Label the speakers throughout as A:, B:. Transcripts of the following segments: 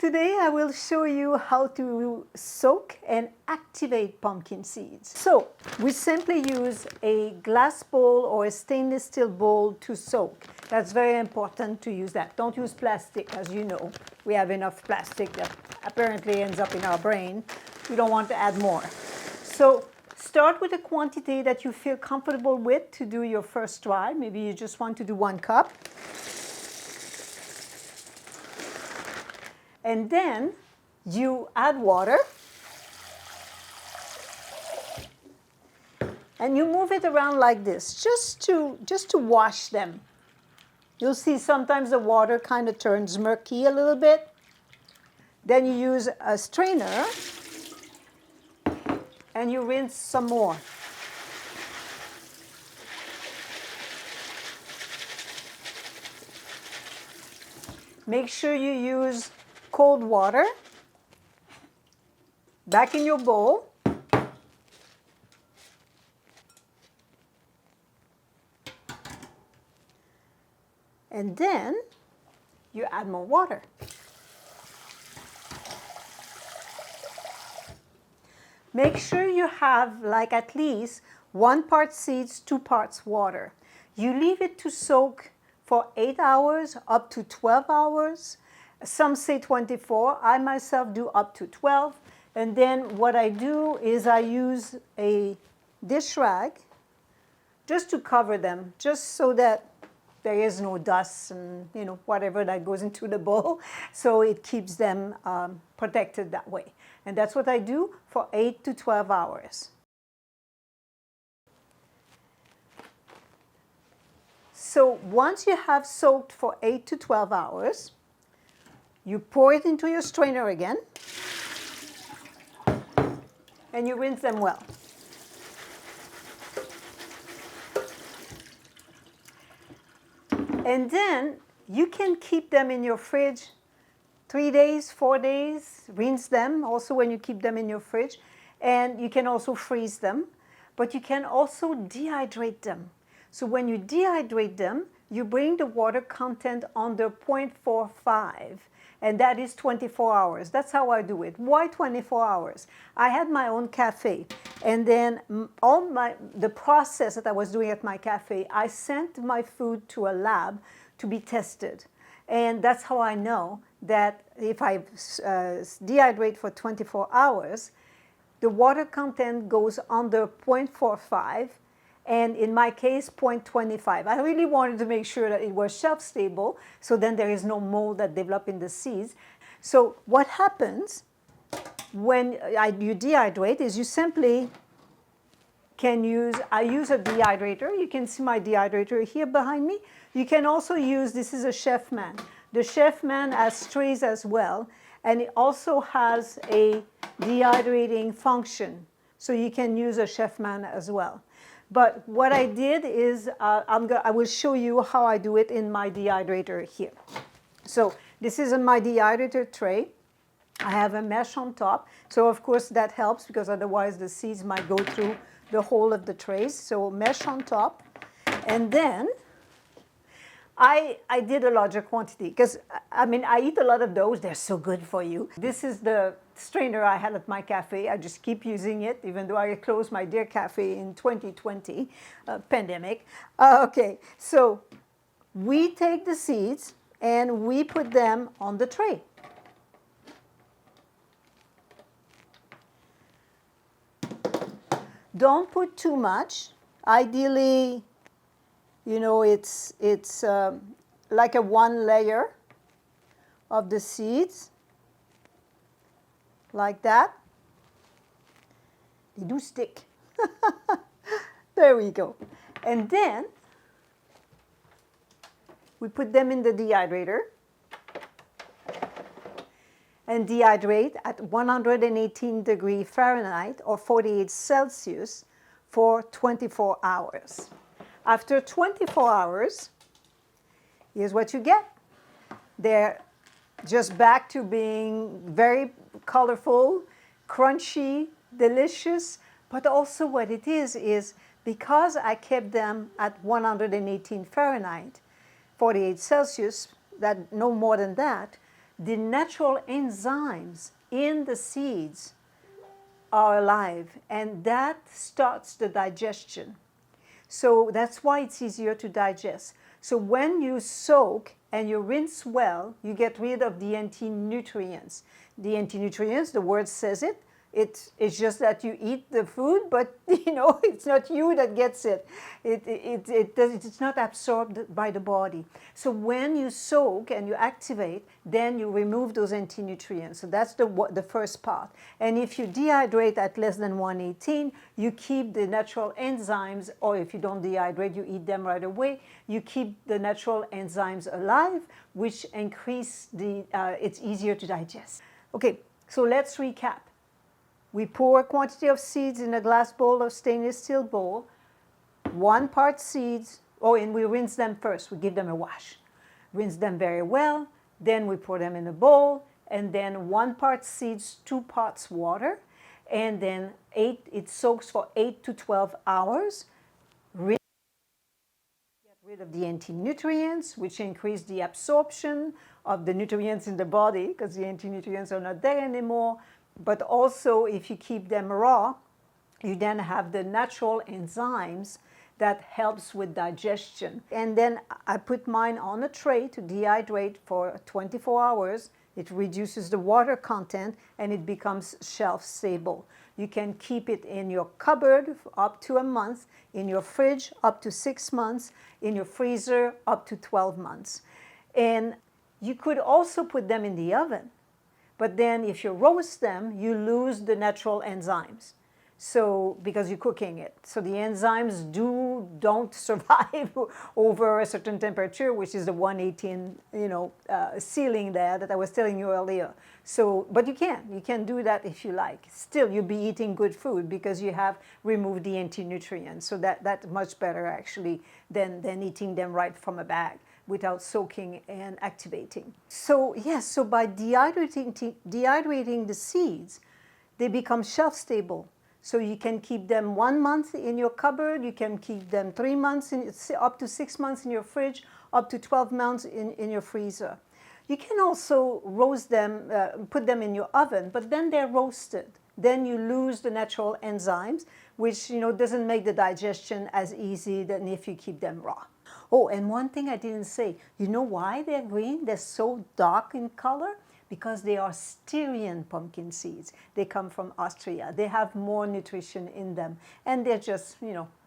A: Today I will show you how to soak and activate pumpkin seeds. So we simply use a glass bowl or a stainless steel bowl to soak. That's very important to use that. Don't use plastic, as you know. We have enough plastic that apparently ends up in our brain. We don't want to add more. So start with a quantity that you feel comfortable with to do your first try. Maybe you just want to do 1 cup. And then you add water and you move it around like this just to wash them. You'll see sometimes the water kind of turns murky a little bit. Then you use a strainer and you rinse some more. Make sure you use cold water back in your bowl. And then you add more water. Make sure you have like at least 1 part seeds, 2 parts water. You leave it to soak for 8 hours up to 12 hours. Some say 24. I myself do up to 12. And then what I do is I use a dish rag just to cover them, just so that there is no dust and whatever that goes into the bowl. So it keeps them protected that way. And that's what I do for 8 to 12 hours. So once you have soaked for 8 to 12 hours, you pour it into your strainer again, and you rinse them well. And then you can keep them in your fridge 3 days, 4 days, rinse them also when you keep them in your fridge. And you can also freeze them, but you can also dehydrate them. So when you dehydrate them, you bring the water content under 0.45, and that is 24 hours. That's how I do it. Why 24 hours? I had my own cafe, and then the process that I was doing at my cafe, I sent my food to a lab to be tested. And that's how I know that if I dehydrate for 24 hours, the water content goes under 0.45, and in my case, 0.25. I really wanted to make sure that it was shelf stable, so then there is no mold that develops in the seeds. So what happens when you dehydrate is you simply can use, I use a dehydrator. You can see my dehydrator here behind me. You can also use, this is a Chefman. The Chefman has trays as well, and it also has a dehydrating function. So you can use a Chefman as well. But what I did is I will show you how I do it in my dehydrator here. So this is in my dehydrator tray. I have a mesh on top. So of course that helps because otherwise the seeds might go through the whole of the trays. So mesh on top. And then I did a larger quantity because, I eat a lot of those. They're so good for you. This is the strainer I had at my cafe. I just keep using it, even though I closed my dear cafe in 2020, pandemic. Okay, so we take the seeds and we put them on the tray. Don't put too much. Ideally, it's like a 1 layer of the seeds, like that. They do stick. There we go. And then we put them in the dehydrator and dehydrate at 118 degrees Fahrenheit or 48 Celsius for 24 hours. After 24 hours, here's what you get. They're just back to being very colorful, crunchy, delicious, but also what it is because I kept them at 118 Fahrenheit, 48 Celsius, that no more than that, the natural enzymes in the seeds are alive, and that starts the digestion. So that's why it's easier to digest. So when you soak and you rinse well, you get rid of the anti-nutrients. The anti-nutrients, the word says it, it's just that you eat the food, but it's not you that gets it. It's not absorbed by the body. So when you soak and you activate, then you remove those anti-nutrients. So that's the first part. And if you dehydrate at less than 118, you keep the natural enzymes, or if you don't dehydrate, you eat them right away, you keep the natural enzymes alive, which increase it's easier to digest. Okay, so let's recap. We pour a quantity of seeds in a glass bowl or stainless steel bowl, 1 part seeds, and we rinse them first. We give them a wash. Rinse them very well, then we pour them in a bowl, and then 1 part seeds, 2 parts water, and then it soaks for 8 to 12 hours. Get rid of the anti-nutrients, which increase the absorption of the nutrients in the body, because the anti-nutrients are not there anymore. But also, if you keep them raw, you then have the natural enzymes that helps with digestion. And then I put mine on a tray to dehydrate for 24 hours. It reduces the water content and it becomes shelf stable. You can keep it in your cupboard up to a month, in your fridge up to 6 months, in your freezer up to 12 months. And you could also put them in the oven. But then if you roast them, you lose the natural enzymes. So, because you're cooking it. So the enzymes don't survive over a certain temperature, which is the 118, ceiling there that I was telling you earlier. So, but you can do that if you like. Still, you'll be eating good food because you have removed the anti-nutrients. So that's much better actually than eating them right from a bag without soaking and activating. So yes, so by dehydrating the seeds, they become shelf stable. So you can keep them 1 month in your cupboard, you can keep them 3 months, up to 6 months in your fridge, up to 12 months in your freezer. You can also roast them, put them in your oven, but then they're roasted. Then you lose the natural enzymes, which doesn't make the digestion as easy than if you keep them raw. Oh, and one thing I didn't say, you know why they're green? They're so dark in color? Because they are Styrian pumpkin seeds. They come from Austria. They have more nutrition in them. And they're just,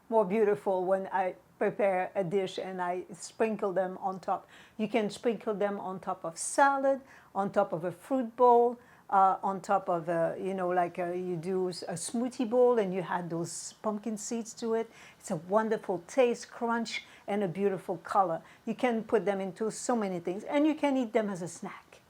A: more beautiful when I prepare a dish and I sprinkle them on top. You can sprinkle them on top of salad, on top of a fruit bowl, on top of you do a smoothie bowl and you add those pumpkin seeds to it. It's a wonderful taste, crunch, and a beautiful color. You can put them into so many things, and you can eat them as a snack.